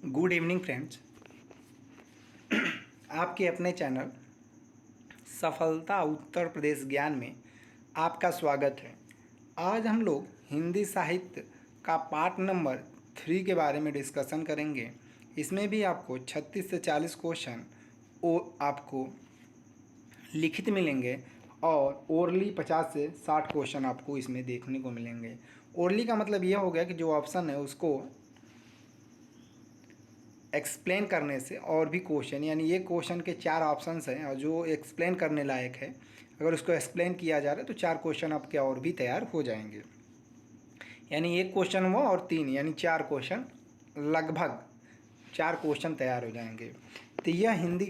Good evening friends. आपके अपने channel सफलता उत्तर प्रदेश ज्ञान में आपका स्वागत है। आज हम लोग हिंदी साहित्य का पार्ट नंबर 3 के बारे में डिस्कशन करेंगे। इसमें भी आपको 36 से 40 क्वेश्चन आपको लिखित मिलेंगे और ओरली 50 से 60 क्वेश्चन आपको इसमें देखने को मिलेंगे। ओरली का मतलब यह हो गया कि जो ऑप्शन है उसको एक्सप्लेन करने से और भी क्वेश्चन, यानी ये क्वेश्चन के 4 ऑप्शंस हैं और जो एक्सप्लेन करने लायक है, अगर उसको एक्सप्लेन किया जा रहा है तो 4 क्वेश्चन आपके और भी तैयार हो जाएंगे। यानी एक क्वेश्चन हुआ और 3 यानी 4 क्वेश्चन, लगभग 4 क्वेश्चन तैयार हो जाएंगे। तो यह हिंदी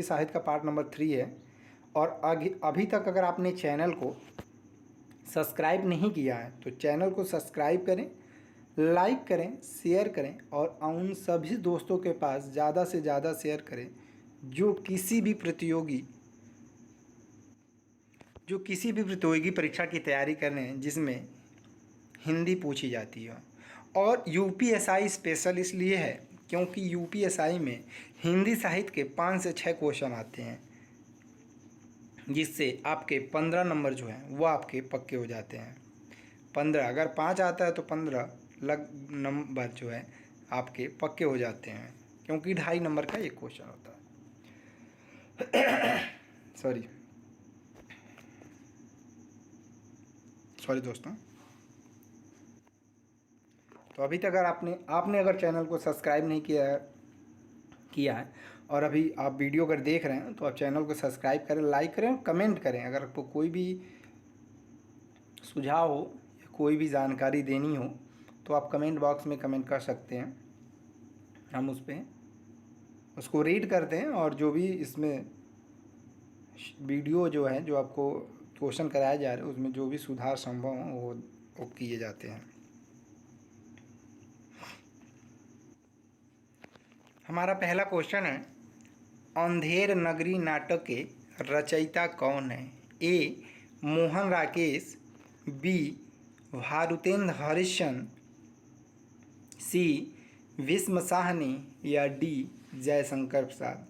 साहित्य का पार्ट नंबर 3 है। और अभी तक अगर आपने चैनल को सब्सक्राइब नहीं किया है तो चैनल को सब्सक्राइब करें, लाइक करें, शेयर करें और उन सभी दोस्तों के पास ज़्यादा से ज़्यादा शेयर करें जो किसी भी प्रतियोगी परीक्षा की तैयारी कर रहे हैं जिसमें हिंदी पूछी जाती है। और यूपीएसआई स्पेशल इसलिए है क्योंकि यूपीएसआई में हिंदी साहित्य के 5 से 6 क्वेश्चन आते हैं, जिससे आपके 15 नंबर जो हैं वो आपके पक्के हो जाते हैं। 15, अगर 5 आता है तो 15 नंबर जो है आपके पक्के हो जाते हैं, क्योंकि 2.5 नंबर का एक क्वेश्चन होता है। सॉरी दोस्तों। तो अभी तक अगर आपने अगर चैनल को सब्सक्राइब नहीं किया है और अभी आप वीडियो अगर देख रहे हैं तो आप चैनल को सब्सक्राइब करें, लाइक करें और कमेंट करें। अगर आपको कोई भी सुझाव हो या कोई भी जानकारी देनी हो तो आप कमेंट बॉक्स में कमेंट कर सकते हैं। हम उसको रीड करते हैं और जो भी इसमें वीडियो जो है, जो आपको क्वेश्चन कराया जा रहा है, उसमें जो भी सुधार संभव हो वो किए जाते हैं। हमारा पहला क्वेश्चन है, अंधेर नगरी नाटक के रचयिता कौन है? ए मोहन राकेश, बी भारुतेंद्र हरिश्चंद्र, सी भीष्म साहनी या डी जयशंकर प्रसाद।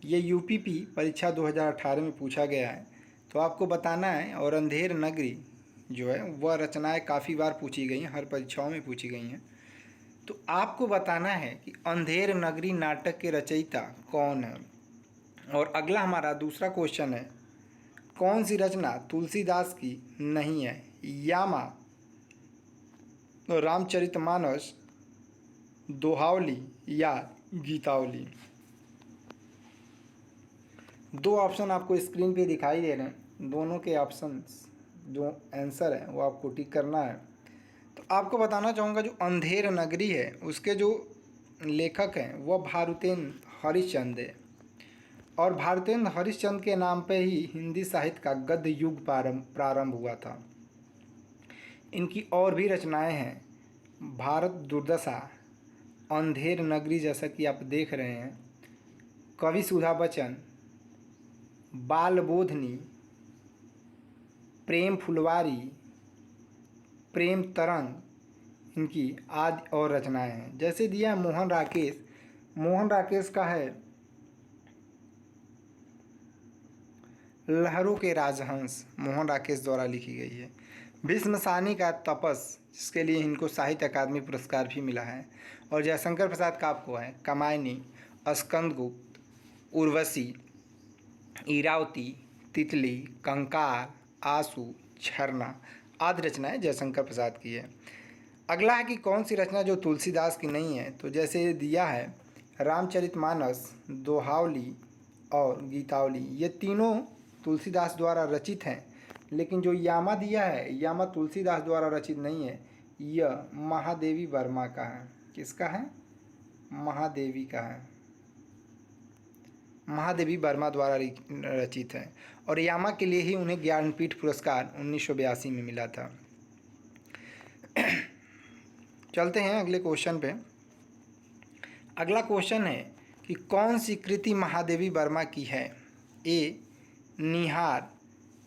ये यूपीपी परीक्षा 2018 में पूछा गया है, तो आपको बताना है। और अंधेर नगरी जो है वह रचनाएं काफ़ी बार पूछी गई हैं, हर परीक्षाओं में पूछी गई हैं। तो आपको बताना है कि अंधेर नगरी नाटक के रचयिता कौन है। और अगला हमारा दूसरा क्वेश्चन है, कौन सी रचना तुलसीदास की नहीं है? यामा, रामचरितमानस, दोहावली या गीतावली। 2 ऑप्शन आपको स्क्रीन पे दिखाई दे रहे हैं। दोनों के ऑप्शंस जो आंसर है वो आपको टिक करना है। तो आपको बताना चाहूँगा, जो अंधेर नगरी है उसके जो लेखक हैं वह भारुतेंद्र हरिश्चंद्र है। और भारुतेंद्र हरिश्चंद्र के नाम पे ही हिंदी साहित्य का गद्य युग प्रारंभ हुआ था। इनकी और भी रचनाएं हैं, भारत दुर्दशा, अंधेर नगरी जैसा कि आप देख रहे हैं, कवि सुधा बचन, बाल बोधनी, प्रेम फुलवारी, प्रेम तरंग, इनकी आदि और रचनाएं हैं। जैसे दिया मोहन राकेश का है लहरों के राजहंस, मोहन राकेश द्वारा लिखी गई है। भीष्म साहनी का तपस, जिसके लिए इनको साहित्य अकादमी पुरस्कार भी मिला है। और जयशंकर प्रसाद का आपको है कामायनी, स्कंदगुप्त, उर्वशी, इरावती, तितली, कंकार, आंसू, झरना आदि रचनाएं जयशंकर प्रसाद की है। अगला है कि कौन सी रचना जो तुलसीदास की नहीं है। तो जैसे दिया है रामचरितमानस, दोहावली और गीतावली, ये तीनों तुलसीदास द्वारा रचित हैं। लेकिन जो यामा दिया है, यामा तुलसीदास द्वारा रचित नहीं है, यह महादेवी वर्मा का है। किसका है? महादेवी का है, महादेवी वर्मा द्वारा रचित है। और यामा के लिए ही उन्हें ज्ञानपीठ पुरस्कार 1982 में मिला था। चलते हैं अगले क्वेश्चन पे। अगला क्वेश्चन है कि कौन सी कृति महादेवी वर्मा की है? ए निहार,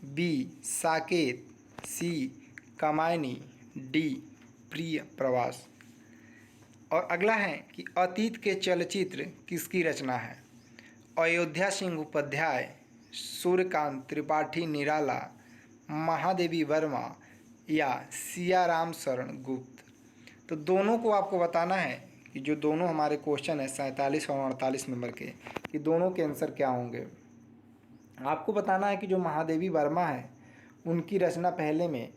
बी साकेत, सी कामायनी, डी प्रिय प्रवास। और अगला है कि अतीत के चलचित्र किसकी रचना है? अयोध्या सिंह उपाध्याय, सूर्यकांत त्रिपाठी निराला, महादेवी वर्मा या सियाराम शरण गुप्त। तो दोनों को आपको बताना है कि जो दोनों हमारे क्वेश्चन है 47 और 48 नंबर के, कि दोनों के आंसर क्या होंगे। आपको बताना है कि जो महादेवी वर्मा है उनकी रचना पहले में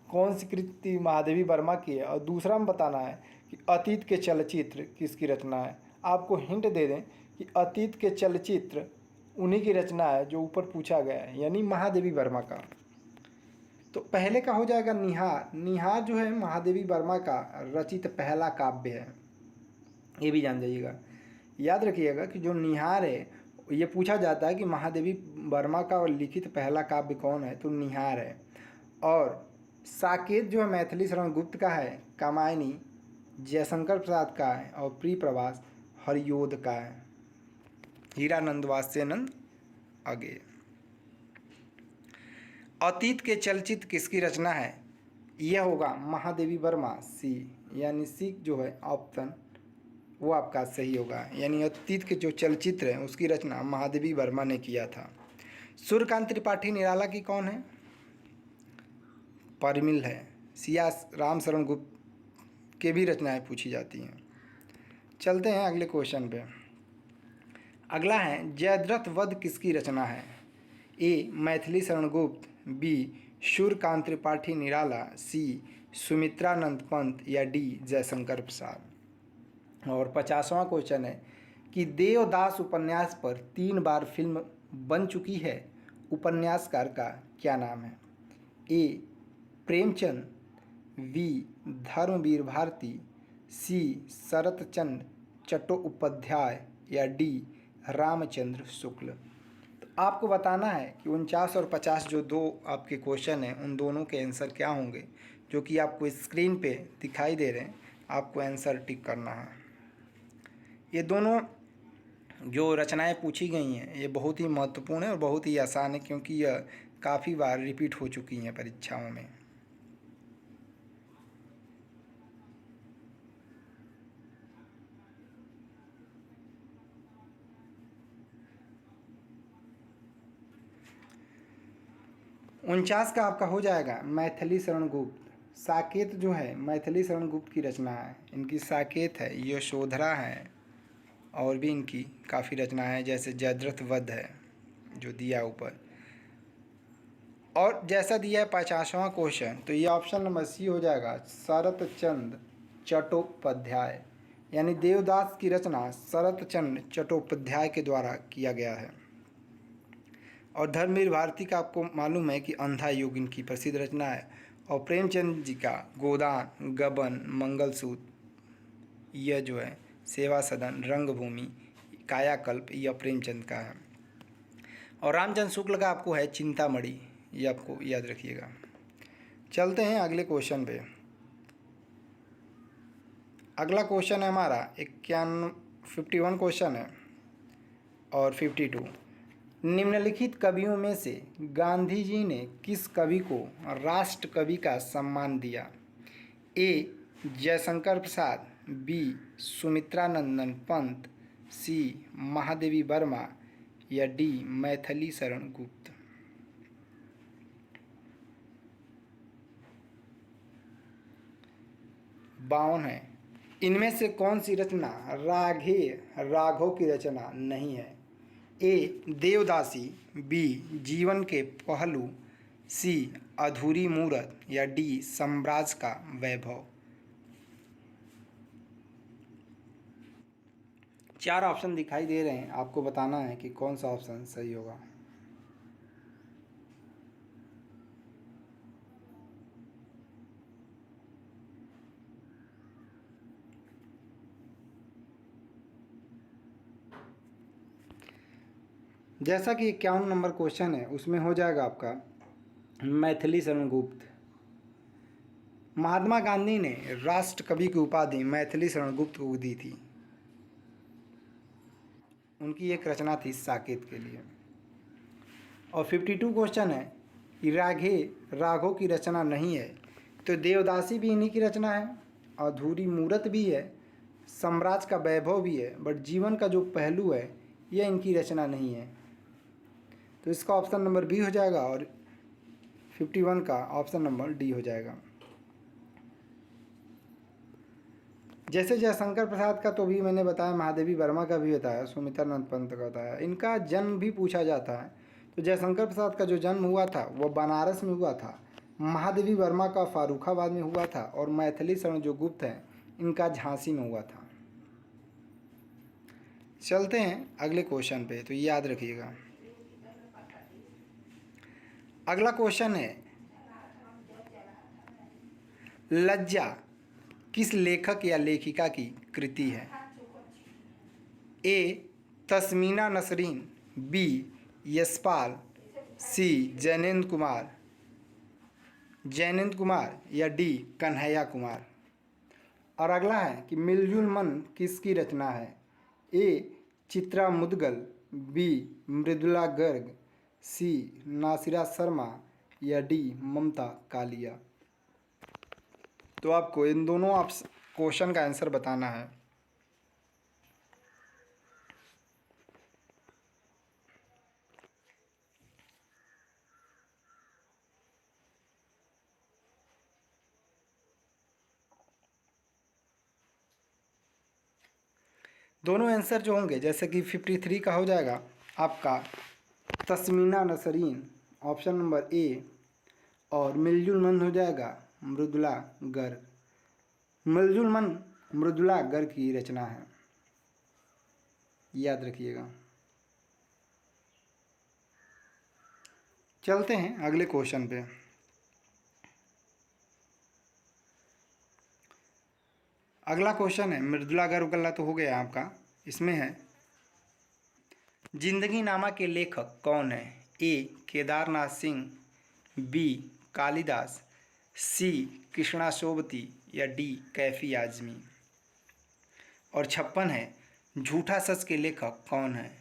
कौन सी कृति महादेवी वर्मा की है, और दूसरा में बताना है कि अतीत के चलचित्र किसकी रचना है। आपको हिंट दे दें कि अतीत के चलचित्र उन्हीं की रचना है जो ऊपर पूछा गया है, यानी महादेवी वर्मा का। तो पहले का हो जाएगा निहार। निहार जो है महादेवी वर्मा का रचित पहला काव्य है, ये भी जान जाइएगा। याद रखिएगा कि जो निहार है, ये पूछा जाता है कि महादेवी वर्मा का लिखित पहला काव्य कौन है, तो निहार है। और साकेत जो है मैथिली शरण गुप्त का है, कामायनी जयशंकर प्रसाद का है, और प्रिय प्रवास हरियोध का है। हीरानंद वात्स्यानंद आगे। अतीत के चलचित्र किसकी रचना है? यह होगा महादेवी वर्मा, सी, यानी सी जो है ऑप्शन वो आपका सही होगा। यानी अतीत के जो चलचित्र हैं उसकी रचना महादेवी वर्मा ने किया था। सूर्यकांत त्रिपाठी निराला की कौन है? परिमिल है। सिया राम शरण गुप्त के भी रचनाएं पूछी जाती हैं। चलते हैं अगले क्वेश्चन पे। अगला है जयद्रथ वध किसकी रचना है? ए मैथिली शरण गुप्त, बी सूर्यकांत त्रिपाठी निराला, सी सुमित्रानंद पंत या डी जयशंकर प्रसाद। और 50वां क्वेश्चन है कि देवदास उपन्यास पर 3 बार फिल्म बन चुकी है, उपन्यासकार का क्या नाम है? ए प्रेमचंद, बी धर्मवीर भारती, सी शरतचंद्र चट्टोपाध्याय या डी रामचंद्र शुक्ल। तो आपको बताना है कि 49 और 50 जो दो आपके क्वेश्चन हैं उन दोनों के आंसर क्या होंगे, जो कि आपको स्क्रीन पे दिखाई दे रहे हैं। आपको आंसर टिक करना है। ये दोनों जो रचनाएं पूछी गई हैं ये बहुत ही महत्वपूर्ण है और बहुत ही आसान है, क्योंकि यह काफ़ी बार रिपीट हो चुकी हैं परीक्षाओं में। उनचास का आपका हो जाएगा मैथिली शरण गुप्त। साकेत जो है मैथिली शरण गुप्त की रचना है। इनकी साकेत है, यशोधरा है, और भी इनकी काफ़ी रचनाएं हैं, जैसे जयद्रथ वध है जो दिया ऊपर। और जैसा दिया है 50वां क्वेश्चन, तो ये ऑप्शन नंबर सी हो जाएगा शरतचंद्र चट्टोपाध्याय। यानी देवदास की रचना शरतचंद्र चट्टोपाध्याय के द्वारा किया गया है। और धर्मवीर भारती का आपको मालूम है कि अंधा युग इनकी प्रसिद्ध रचना है। और प्रेमचंद जी का गोदान, गबन, मंगलसूत्र, यह जो है सेवा सदन, रंगभूमि, कायाकल्प, यह प्रेमचंद का है। और रामचंद्र शुक्ल का आपको है चिंतामणि, ये आपको याद रखिएगा। चलते हैं अगले क्वेश्चन पे। अगला क्वेश्चन है हमारा 51 क्वेश्चन है और 52। निम्नलिखित कवियों में से गांधी जी ने किस कवि को राष्ट्र कवि का सम्मान दिया? ए जयशंकर प्रसाद, बी सुमित्रानंदन पंत, सी महादेवी वर्मा या डी मैथिली शरण गुप्त। बावन है। इनमें से कौन सी रचना राघव की रचना नहीं है? ए देवदासी, बी जीवन के पहलू, सी अधूरी मूरत या डी साम्राज्य का वैभव। 4 ऑप्शन दिखाई दे रहे हैं, आपको बताना है कि कौन सा ऑप्शन सही होगा। जैसा कि 51 नंबर क्वेश्चन है उसमें हो जाएगा आपका मैथिली शरण गुप्त। महात्मा गांधी ने राष्ट्र कवि की उपाधि मैथिली शरण गुप्त को दी थी। उनकी एक रचना थी साकेत के लिए। और 52 क्वेश्चन है कि राघव की रचना नहीं है, तो देवदासी भी इन्हीं की रचना है। अधूरी मूरत भी है, साम्राज्य का वैभव भी है, बट जीवन का जो पहलू है यह इनकी रचना नहीं है। तो इसका ऑप्शन नंबर बी हो जाएगा और 51 का ऑप्शन नंबर डी हो जाएगा। जैसे जयशंकर प्रसाद का तो भी मैंने बताया, महादेवी वर्मा का भी बताया, सुमित्रानंद पंत का बताया, इनका जन्म भी पूछा जाता है। तो जयशंकर प्रसाद का जो जन्म हुआ था वह बनारस में हुआ था, महादेवी वर्मा का फारुखाबाद में हुआ था, और मैथिली शरण जो गुप्त हैं इनका झांसी में हुआ था। चलते हैं अगले क्वेश्चन पे, तो याद रखिएगा। अगला क्वेश्चन है, लज्जा किस लेखक या लेखिका की कृति है? ए तस्मीना नसरीन, बी यशपाल, सी जैनेंद्र कुमार या डी कन्हैया कुमार। और अगला है कि मिलजुल मन किसकी रचना है? ए चित्रा मुदगल, बी मृदुला गर्ग, सी नासिरा शर्मा या डी ममता कालिया। तो आपको इन दोनों क्वेश्चन का आंसर बताना है। दोनों आंसर जो होंगे, जैसे कि 53 का हो जाएगा आपका तस्मीना नसरीन ऑप्शन नंबर ए, और मिलजुल मन हो जाएगा मृदुला गर्ग। मिलजुल मन मृदुला गर्ग की रचना है, याद रखिएगा। चलते हैं अगले क्वेश्चन पे। अगला क्वेश्चन है, मृदुला गर्ग वाला तो हो गया आपका। इसमें है, जिंदगी नामा के लेखक कौन है? ए केदारनाथ सिंह, बी कालिदास, सी कृष्णा सोबती या डी कैफी आजमी। और 56 है, झूठा सच के लेखक कौन है?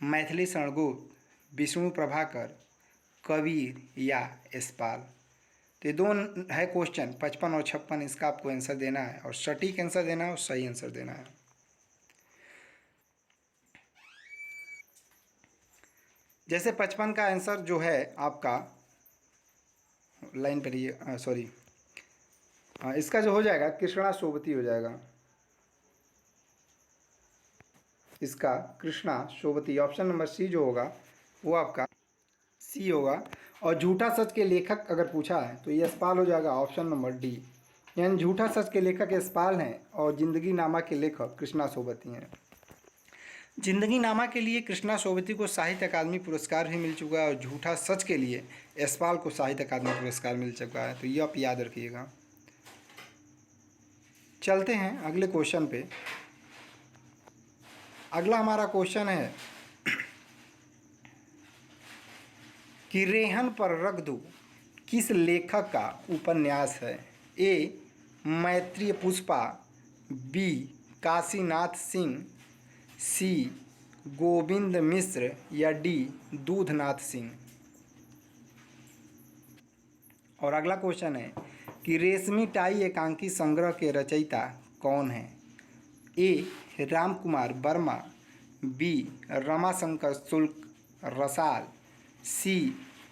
मैथिली शरण गुप्त, विष्णु प्रभाकर, कबीर या यशपाल। तो ये दो है क्वेश्चन 55 और 56, इसका आपको आंसर देना है, और सटीक आंसर देना है और सही आंसर देना है। जैसे 55 का आंसर जो है आपका, लाइन पर ही, सॉरी, इसका जो हो जाएगा कृष्णा सोबती हो जाएगा। इसका Krishna Sobti option number C जो होगा वो आपका सी होगा। और झूठा सच के लेखक अगर पूछा है तो यशपाल हो जाएगा ऑप्शन नंबर डी। यानी झूठा सच के लेखक यशपाल हैं और जिंदगी नामा के लेखक कृष्णा सोबती हैं। जिंदगी नामा के लिए कृष्णा सोबती को साहित्य अकादमी पुरस्कार भी मिल चुका है, और झूठा सच के लिए यशपाल को साहित्य अकादमी पुरस्कार मिल चुका है। तो ये आप याद रखिएगा। चलते हैं अगले क्वेश्चन पे। अगला हमारा क्वेश्चन है कि रेहन पर रख दूं किस लेखक का उपन्यास है? ए मैत्रेय पुष्पा, बी काशीनाथ सिंह, सी गोविंद मिश्र या डी दूधनाथ सिंह। और अगला क्वेश्चन है कि रेशमी टाई एकांकी संग्रह के रचयिता कौन है? ए राम कुमार वर्मा, बी रमाशंकर शुक्ल रसाल, सी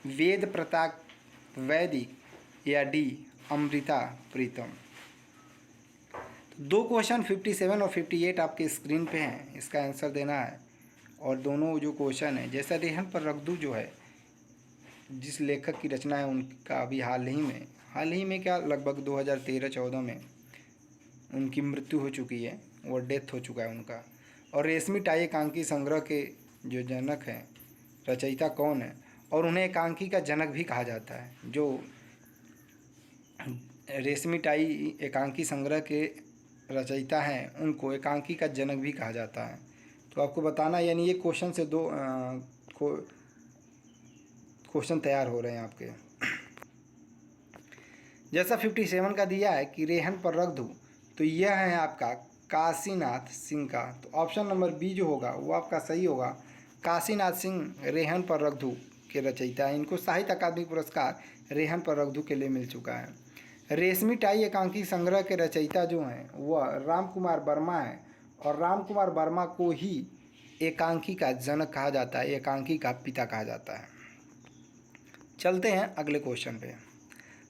वेद प्रताप वैदिक या डी अमृता प्रीतम। दो क्वेश्चन 57 और 58 आपके स्क्रीन पे हैं, इसका आंसर देना है। और दोनों जो क्वेश्चन है, जैसा रेहन पर रख दूं जो है जिस लेखक की रचना है उनका अभी हाल ही में क्या लगभग 2013-14 में उनकी मृत्यु हो चुकी है, वो डेथ हो चुका है उनका। और रेशमी टाई एकांकी संग्रह के जो जनक हैं, रचयिता कौन है? और उन्हें एकांकी का जनक भी कहा जाता है। जो रेशमी टाई एकांकी संग्रह के रचयिता हैं उनको एकांकी का जनक भी कहा जाता है। तो आपको बताना, यानी ये क्वेश्चन से दो क्वेश्चन तैयार हो रहे हैं आपके। जैसा 57 का दिया है कि रेहन पर रख दूँ, तो यह है आपका काशीनाथ सिंह का। तो ऑप्शन नंबर बी जो होगा वो आपका सही होगा। काशीनाथ सिंह रेहन पर रख दूँ के रचयिता हैं। इनको साहित्य अकादमी पुरस्कार रेहन पर रख दूँ के लिए मिल चुका है। रेशमी टाई एकांकी संग्रह के रचयिता जो हैं वह राम कुमार वर्मा है, और राम कुमार वर्मा को ही एकांकी का जनक कहा जाता है, एकांकी का पिता कहा जाता है। चलते हैं अगले क्वेश्चन पे।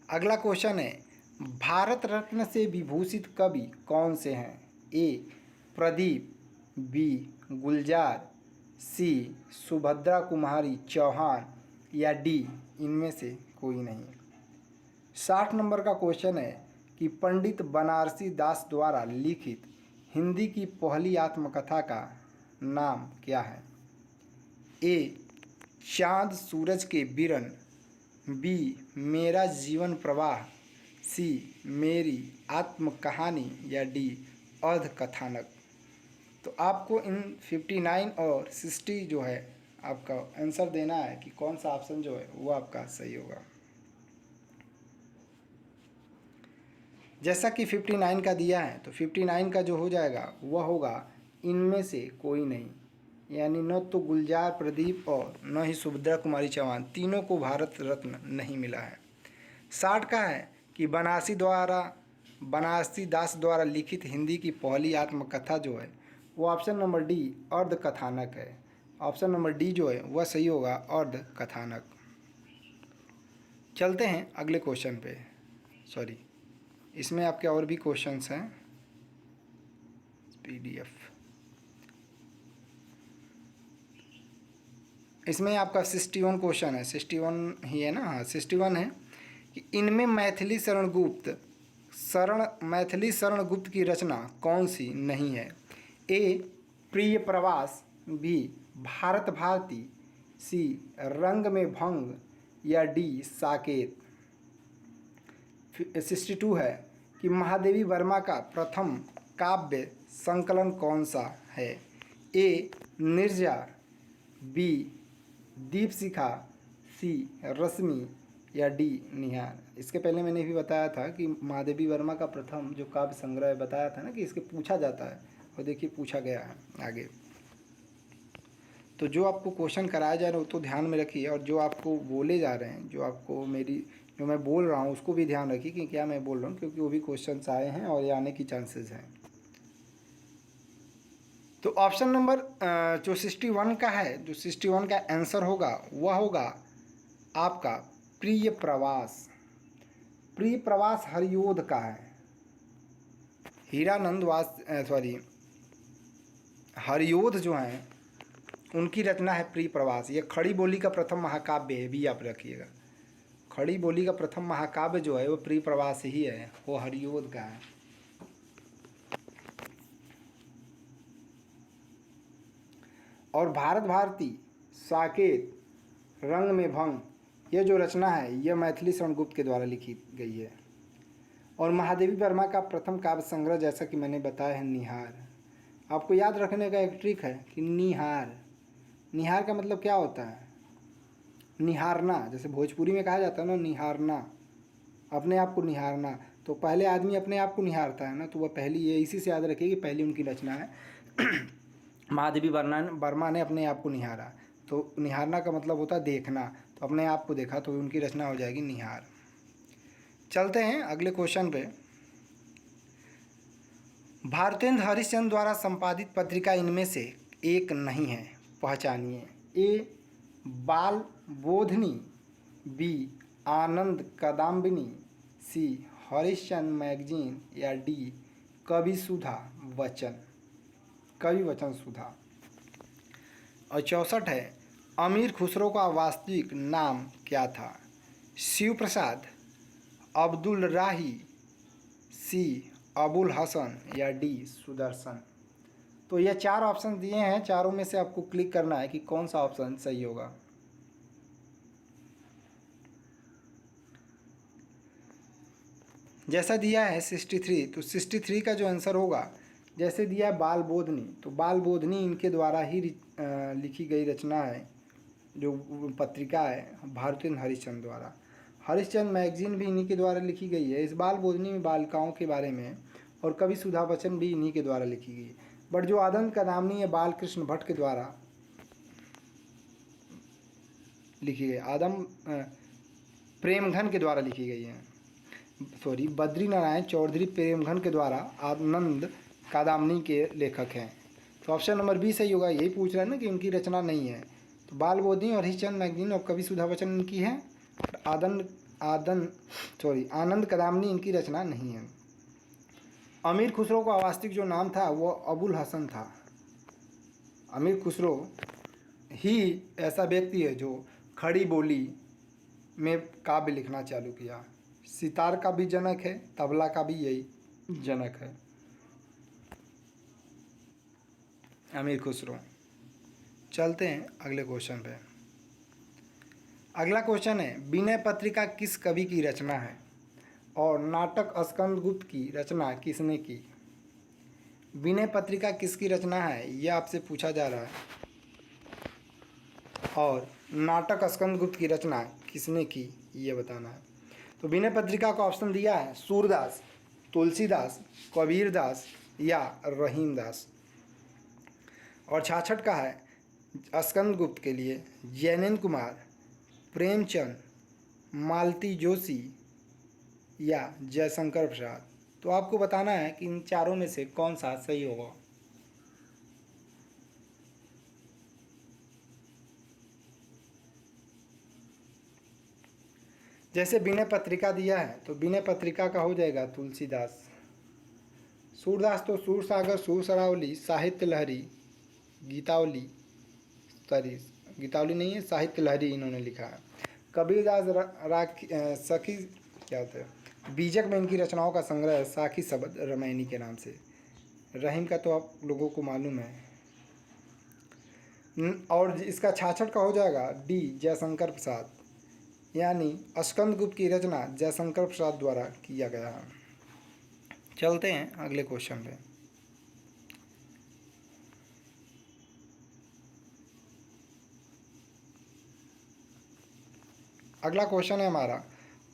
अगला क्वेश्चन है, भारत रत्न से विभूषित कवि कौन से हैं? ए प्रदीप, बी गुलजार, सी सुभद्रा कुमारी चौहान या डी इनमें से कोई नहीं। 60 नंबर का क्वेश्चन है कि पंडित बनारसी दास द्वारा लिखित हिंदी की पहली आत्मकथा का नाम क्या है? ए चांद सूरज के बिरन, बी मेरा जीवन प्रवाह, सी मेरी आत्म कहानी या डी अर्ध कथानक। तो आपको इन 59 और 60 जो है आपका आंसर देना है कि कौन सा ऑप्शन जो है वो आपका सही होगा। जैसा कि 59 का दिया है तो 59 का जो हो जाएगा वह होगा इनमें से कोई नहीं, यानी न तो गुलजार प्रदीप और न ही सुभद्रा कुमारी चौहान, तीनों को भारत रत्न नहीं मिला है। 60 का है कि बनारसी दास द्वारा लिखित हिंदी की पहली आत्मकथा जो है वो ऑप्शन नंबर डी अर्ध कथानक है। ऑप्शन नंबर डी जो है वह सही होगा, अर्ध कथानक। चलते हैं अगले क्वेश्चन पे। सॉरी, इसमें आपके और भी क्वेश्चंस हैं। PDF इसमें आपका 61 क्वेश्चन है, 61 ही है ना? हाँ 61 है कि इनमें मैथिली शरण गुप्त की रचना कौन सी नहीं है? ए प्रिय प्रवास, बी भारत भारती, सी रंग में भंग या डी साकेत। 62 है कि महादेवी वर्मा का प्रथम काव्य संकलन कौन सा है? ए निर्जा, बी दीपशिखा, सी रश्मि या डी निहार। इसके पहले मैंने भी बताया था कि महादेवी वर्मा का प्रथम जो काव्य संग्रह बताया था ना कि इसके पूछा जाता है, और देखिए पूछा गया है आगे। तो जो आपको क्वेश्चन कराया जा रहा है वो तो ध्यान में रखिए, और जो आपको बोले जा रहे हैं, जो मैं बोल रहा हूँ उसको भी ध्यान रखिए कि क्या मैं बोल रहा हूँ, क्योंकि वो भी क्वेश्चन आए हैं और ये आने की चांसेस हैं। तो ऑप्शन नंबर जो 61 का है, जो 61 का आंसर होगा वह होगा आपका प्रिय प्रवास। प्रिय प्रवास हरियोध का है। हरियोध जो हैं उनकी रचना है प्रिय प्रवास। ये खड़ी बोली का प्रथम महाकाव्य है, भी आप रखिएगा। खड़ी बोली का प्रथम महाकाव्य जो है वो प्रिय प्रवास ही है, वो हरियोध का है। और भारत भारती, साकेत, रंग में भंग, ये जो रचना है ये मैथिली शरण गुप्त के द्वारा लिखी गई है। और महादेवी वर्मा का प्रथम काव्य संग्रह जैसा कि मैंने बताया है निहार। आपको याद रखने का एक ट्रिक है कि निहार का मतलब क्या होता है? निहारना। जैसे भोजपुरी में कहा जाता है ना निहारना, अपने आप को निहारना। तो पहले आदमी अपने आप को निहारता है ना, तो वह पहली, ये इसी से याद रखिए कि पहली उनकी रचना है महादेवी वर्मा ने अपने आप को निहारा। तो निहारना का मतलब होता है देखना, तो अपने आप को देखा तो उनकी रचना हो जाएगी निहार। चलते हैं अगले क्वेश्चन पे। भारतेंद्र हरिश्चंद्र द्वारा संपादित पत्रिका इनमें से एक नहीं है, पहचानिए। ए बाल बोधनी, बी आनंद कदम्बिनी, सी हरिश्चंद्र मैगजीन या डी कवि वचन सुधा। और 64 है अमीर खुसरो का वास्तविक नाम क्या था? शिव प्रसाद, अब्दुल राही, सी अबुल हसन या डी सुदर्शन। तो ये 4 ऑप्शन दिए हैं, चारों में से आपको क्लिक करना है कि कौन सा ऑप्शन सही होगा। जैसा दिया है 63, तो 63 का जो आंसर होगा, जैसे दिया है बाल बोधनी, तो बाल बोधनी इनके द्वारा ही लिखी गई रचना है, जो पत्रिका है भारतेंद्र हरिश्चंद्र द्वारा। हरिश्चंद्र मैगजीन भी इन्हीं के द्वारा लिखी गई है। इस बाल बोधनी में बालिकाओं के बारे में, और कवि सुधा वचन भी इन्हीं के द्वारा लिखी गई। बट जो आनंद कदम्बिनी है बाल कृष्ण भट्ट के द्वारा लिखी गई, प्रेमघन के द्वारा लिखी गई है। बद्री नारायण चौधरी प्रेमघन के द्वारा आनंद कादामनी के लेखक हैं। तो ऑप्शन नंबर बी सही होगा। यही पूछ रहा है ना कि उनकी रचना नहीं है। तो बाल बोधी और हरिश्चंद्र मैगजीन और कवि सुधा बच्चन इनकी है। आनंद कादामनी इनकी रचना नहीं है। अमीर खुसरो का वास्तविक जो नाम था वो अबुल हसन था। अमीर खुसरो ही ऐसा व्यक्ति है जो खड़ी बोली में काव्य लिखना चालू किया। सितार का भी जनक है, तबला का भी यही जनक है, अमीर खुसरो। चलते हैं अगले क्वेश्चन पे। अगला क्वेश्चन है, विनय पत्रिका किस कवि की रचना है और नाटक स्कंदगुप्त की रचना किसने की? विनय पत्रिका किसकी रचना है यह आपसे पूछा जा रहा है, और नाटक स्कंदगुप्त की रचना किसने की ये बताना है। तो विनय पत्रिका का ऑप्शन दिया है सूरदास, तुलसीदास, कबीरदास या रहीमदास। और 66 का है स्कंदगुप्त के लिए जैनेन्द्र कुमार, प्रेमचंद, मालती जोशी या जयशंकर प्रसाद। तो आपको बताना है कि इन चारों में से कौन सा सही होगा। जैसे विनय पत्रिका दिया है तो विनय पत्रिका का हो जाएगा तुलसीदास। सूरदास तो सूरसागर, सुर सरावली, साहित्य लहरी, गीतावली, सॉरी गीतावली नहीं है, साहित्य लहरी इन्होंने लिखा है। कबीरदास सखी क्या होता है, बीजक में इनकी रचनाओं का संग्रह है साखी शब्द रामायणी के नाम से। रहीम का तो आप लोगों को मालूम है। और इसका 66 का हो जाएगा डी जयशंकर प्रसाद, यानी स्कंदगुप्त की रचना जयशंकर प्रसाद द्वारा किया गया है। चलते हैं अगले क्वेश्चन पे। अगला क्वेश्चन है हमारा,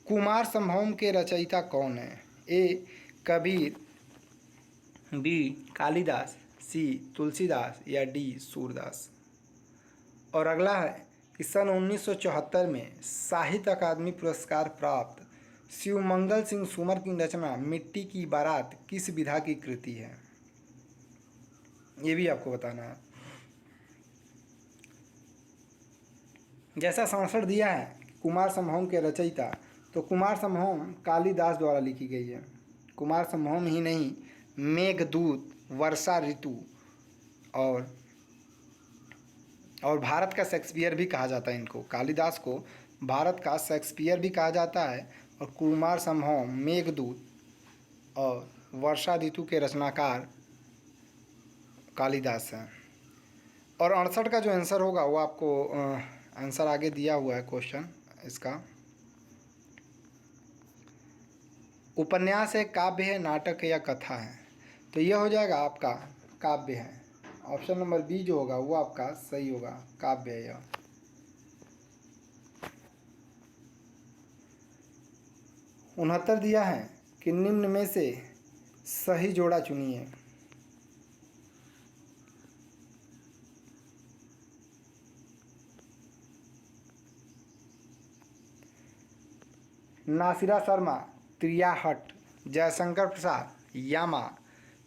कुमार संभव के रचयिता कौन है? ए कबीर, बी कालिदास, सी तुलसीदास या डी सूरदास। और अगला है कि सन 1974 में साहित्य अकादमी पुरस्कार प्राप्त शिवमंगल सिंह सुमर की रचना मिट्टी की बारात किस विधा की कृति है? ये भी आपको बताना है। जैसा संस्करण दिया है कुमार संभव के रचयिता, तो कुमार संभव कालिदास द्वारा लिखी गई है। कुमार संभव ही नहीं, मेघदूत, वर्षा ऋतु और भारत का शेक्सपियर भी कहा जाता है इनको। कालिदास को भारत का शेक्सपियर भी कहा जाता है, और कुमार संभव मेघदूत और वर्षा ऋतु के रचनाकार कालिदास हैं। और 68 का जो आंसर होगा वो आपको आंसर आगे दिया हुआ है क्वेश्चन इसका। उपन्यास है, काव्य है, नाटक है या कथा है? तो यह हो जाएगा आपका काव्य है। ऑप्शन नंबर बी जो होगा वो आपका सही होगा, काव्य है यह। उनहत्तर दिया है कि निम्न में से सही जोड़ा चुनिए। नासिरा शर्मा, त्रियाहट, जयशंकर प्रसाद, यामा,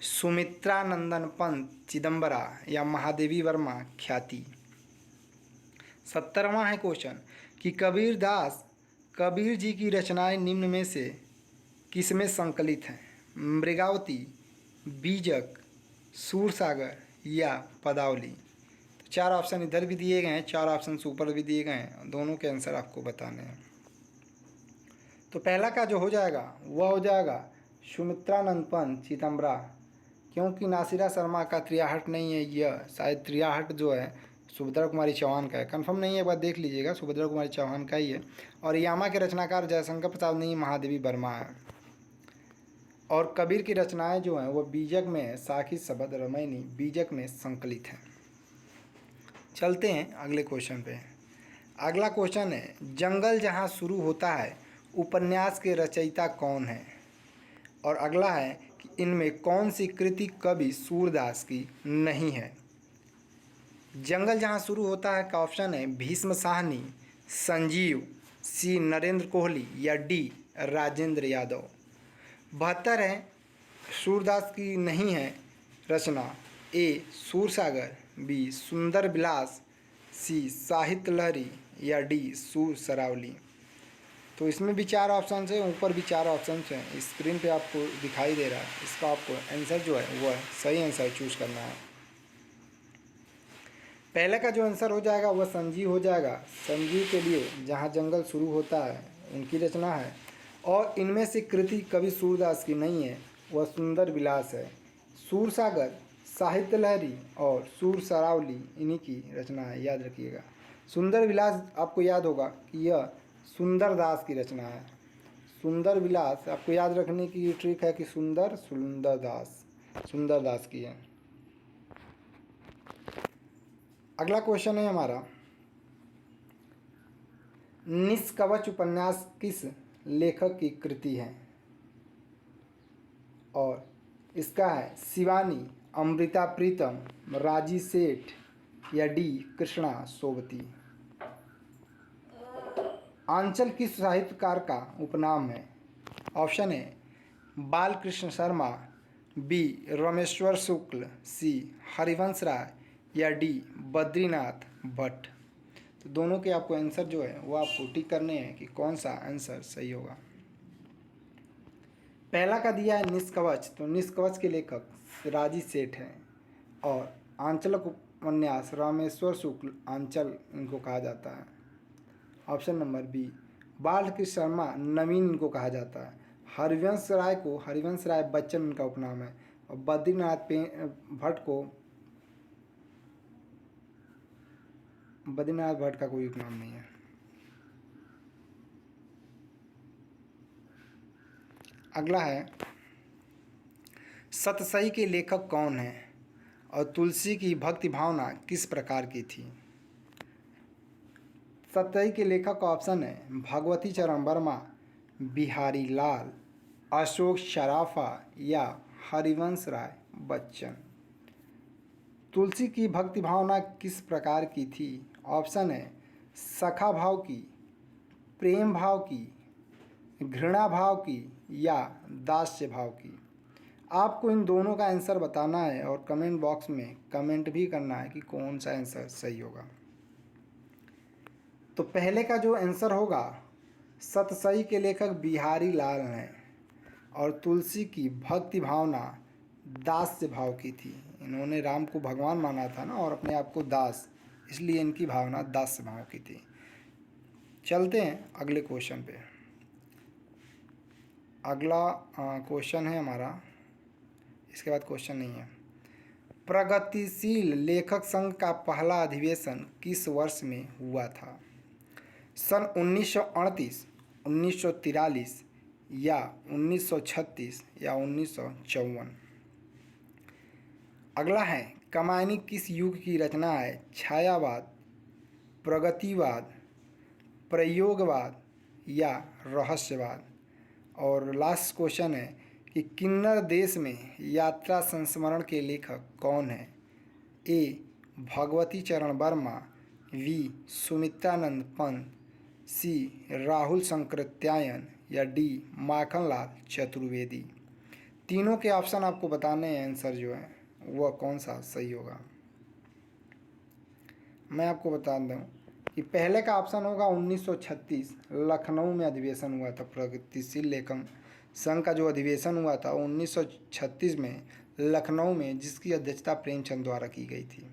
सुमित्रा नंदन पंत चिदम्बरा या महादेवी वर्मा ख्याति। 70वां है क्वेश्चन कि कबीर जी की रचनाएं निम्न में से किसमें संकलित हैं? मृगावती, बीजक, सूरसागर या पदावली। तो 4 ऑप्शन इधर भी दिए गए हैं, 4 ऑप्शन ऊपर भी दिए गए हैं, दोनों के आंसर आपको बताने हैं। तो पहला का जो हो जाएगा वह हो जाएगा सुमित्रानंद पंत चिदम्बरा, क्योंकि नासिरा शर्मा का त्रियाहट नहीं है, यह शायद त्रियाहट जो है सुभद्रा कुमारी चौहान का है, कंफर्म नहीं है, एक बार देख लीजिएगा, सुभद्रा कुमारी चौहान का ही है। और यामा के रचनाकार जयशंकर प्रसाद नहीं, महादेवी वर्मा है। और कबीर की रचनाएं जो हैं वो बीजक में है, साखी शब्द रामायणी बीजक में संकलित हैं। चलते हैं अगले क्वेश्चन पे। अगला क्वेश्चन है, जंगल जहाँ शुरू होता है उपन्यास के रचयिता कौन है? और अगला है कि इनमें कौन सी कृति कवि सूरदास की नहीं है? जंगल जहाँ शुरू होता है का ऑप्शन है भीष्म साहनी, संजीव, सी नरेंद्र कोहली या डी राजेंद्र यादव। 72 है, सूरदास की नहीं है रचना। ए सूरसागर, बी सुंदर विलास, सी साहित्य लहरी या डी सूर सरावली। तो इसमें भी 4 ऑप्शन है, ऊपर भी 4 ऑप्शन हैं, स्क्रीन पे आपको दिखाई दे रहा है। इसका आपको आंसर जो है वो है सही आंसर चूज करना है। पहले का जो आंसर हो जाएगा वह संजीव हो जाएगा। संजीव के लिए जहाँ जंगल शुरू होता है उनकी रचना है, और इनमें से कृति कवि सूरदास की नहीं है, वह सुंदर विलास है। सूरसागर, साहित्य लहरी और सूर सरावली इन्हीं की रचना है, याद रखिएगा। सुंदर विलास आपको याद होगा कि यह सुंदर दास की रचना है। सुंदर विलास आपको याद रखने की ट्रिक है कि सुंदर दास की है। अगला क्वेश्चन है हमारा, निष्कवच उपन्यास किस लेखक की कृति है? और इसका है शिवानी, अमृता प्रीतम, राजी सेठ या डी कृष्णा सोबती। आंचल किस साहित्यकार का उपनाम है? ऑप्शन है बालकृष्ण शर्मा, बी रमेश्वर शुक्ल, सी हरिवंश राय या डी बद्रीनाथ भट्ट। तो दोनों के आपको आंसर जो है वो आपको टिक करने हैं कि कौन सा आंसर सही होगा। पहला का दिया है निष्कवच, तो निष्कवच के लेखक राजी सेठ हैं, और आंचलक उपन्यास रामेश्वर शुक्ल आंचल इनको कहा जाता है। Option number B Balkrishna Sharma Naveen इनको कहा जाता है। हरिवंश राय बच्चन उनका उपनाम है, और बद्रीनाथ भट्ट का कोई उपनाम नहीं है। अगला है, सतसई के लेखक कौन है और तुलसी की भक्ति भावना किस प्रकार की थी? सतसई के लेखक का ऑप्शन है भगवती चरण वर्मा, बिहारी लाल, अशोक शराफा या हरिवंश राय बच्चन। तुलसी की भक्ति भावना किस प्रकार की थी? ऑप्शन है सखा भाव की, प्रेम भाव की, घृणा भाव की या दास्य भाव की। आपको इन दोनों का आंसर बताना है और कमेंट बॉक्स में कमेंट भी करना है कि कौन सा आंसर सही होगा। तो पहले का जो आंसर होगा, सतसई के लेखक बिहारी लाल हैं और तुलसी की भक्ति भावना दास्य भाव की थी। इन्होंने राम को भगवान माना था ना, और अपने आप को दास, इसलिए इनकी भावना दास्य भाव की थी। चलते हैं अगले क्वेश्चन पे। अगला क्वेश्चन है हमारा, इसके बाद क्वेश्चन नहीं है। प्रगतिशील लेखक संघ का पहला अधिवेशन किस वर्ष में हुआ था? सन 1938, 1943 या 1936 या 1954। अगला है, कमायनी किस युग की रचना है? छायावाद, प्रगतिवाद, प्रयोगवाद या रहस्यवाद। और लास्ट क्वेश्चन है कि किन्नर देश में यात्रा संस्मरण के लेखक कौन है? ए भगवती चरण वर्मा, वी सुमित्रानंद पंत, सी राहुल शंकरत्यायन या डी माखनलाल चतुर्वेदी। तीनों के ऑप्शन आपको बताने हैं, आंसर जो है वह कौन सा सही होगा। मैं आपको बता दूं कि पहले का ऑप्शन होगा 1936, लखनऊ में अधिवेशन हुआ था। प्रगतिशील लेखक संघ का जो अधिवेशन हुआ था 1936 में लखनऊ में, जिसकी अध्यक्षता प्रेमचंद द्वारा की गई थी।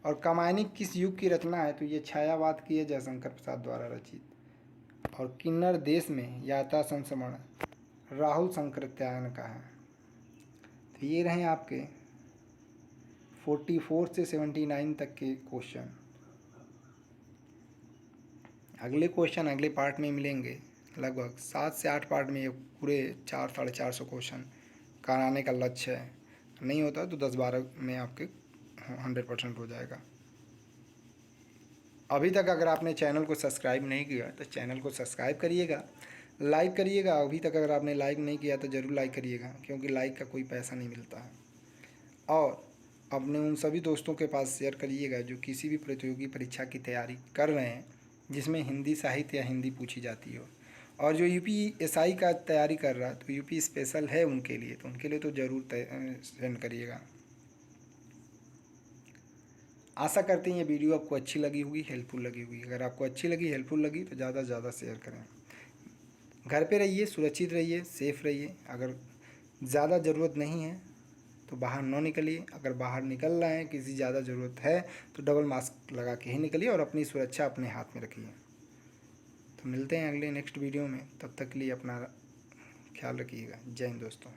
और कमायनी किस युग की रचना है? तो ये छायावाद की है, जयशंकर प्रसाद द्वारा रचित। और किन्नर देश में यात्रा संस्मरण राहुल शंकरत्यायन का है। तो ये रहे आपके 44 से 79 तक के क्वेश्चन। अगले क्वेश्चन अगले पार्ट में मिलेंगे। लगभग 7 से 8 पार्ट में ये पूरे 400-450 क्वेश्चन कराने का लक्ष्य है। नहीं होता तो 10-12 में आपके 100% हो जाएगा। अभी तक अगर आपने चैनल को सब्सक्राइब नहीं किया तो चैनल को सब्सक्राइब करिएगा, लाइक करिएगा। अभी तक अगर आपने लाइक नहीं किया तो ज़रूर लाइक करिएगा, क्योंकि लाइक का कोई पैसा नहीं मिलता है। और अपने उन सभी दोस्तों के पास शेयर करिएगा जो किसी भी प्रतियोगी परीक्षा की तैयारी कर रहे हैं जिसमें हिंदी साहित्य या हिंदी पूछी जाती हो। और जो यूपीएसआई का तैयारी कर रहा है तो यूपी स्पेशल है उनके लिए, तो उनके लिए तो ज़रूर सेंड करिएगा। आशा करते हैं ये वीडियो आपको अच्छी लगी होगी, हेल्पफुल लगी होगी। अगर आपको अच्छी लगी, हेल्पफुल लगी तो ज़्यादा से ज़्यादा शेयर करें। घर पे रहिए, सुरक्षित रहिए, सेफ रहिए। अगर ज़्यादा ज़रूरत नहीं है तो बाहर ना निकलिए। अगर बाहर निकल रहे हैं, किसी ज़्यादा ज़रूरत है तो डबल मास्क लगा के ही निकलिए और अपनी सुरक्षा अपने हाथ में रखिए। तो मिलते हैं अगले नेक्स्ट वीडियो में, तब तक के लिए अपना ख्याल रखिएगा। जय हिंद दोस्तों।